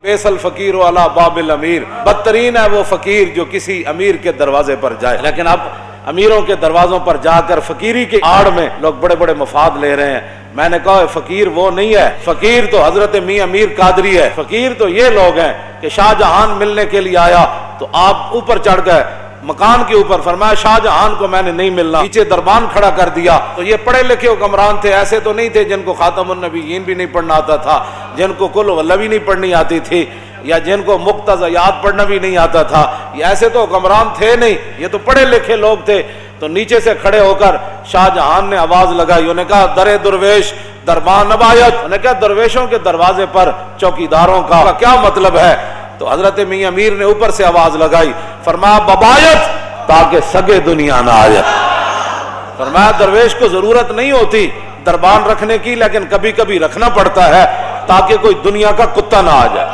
Basal फकीर वाला बाबिल अमीर, बदतरीन है वो फकीर जो किसी अमीर के दरवाजे पर जाए। लेकिन अब अमीरों के दरवाजों पर जाकर फकीरी की आड़ में लोग बड़े बड़े मफाद ले रहे हैं। मैंने कहा फकीर वो नहीं है, फकीर तो हजरत मियां अमीर कादरी है। फकीर तो ये लोग हैं कि शाहजहां मिलने के लिए आया तो आप ऊपर चढ़ गए मकान के ऊपर, फरमाया शाहजहां को मैंने नहीं मिलना, नीचे दरबान खड़ा कर दिया। तो ये पढ़े लिखे हुक्मरान थे, ऐसे तो नहीं थे जिनको खातमुन नबीयीन भी नहीं पढ़ना आता था, जिनको कुल वल्ला भी नहीं पढ़नी आती थी, या जिनको मुक्तज़यात पढ़ना भी नहीं आता था। ये ऐसे तो हुक्मरान थे नहीं, ये तो पढ़े लिखे लोग थे। तो नीचे से खड़े होकर शाहजहां ने आवाज लगाई, उन्हें कहा दरे दुर्वेश दरबान नबायत। उन्हें कहा दरवेशों के दरवाजे पर चौकीदारों का क्या मतलब है? तो हजरत मियां अमीर ने ऊपर से आवाज लगाई, फरमाया बबायत, ताकि सगे दुनिया ना आ जाए। फरमाया दरवेश को जरूरत नहीं होती दरबान रखने की, लेकिन कभी कभी रखना पड़ता है ताकि कोई दुनिया का कुत्ता ना आ जाए।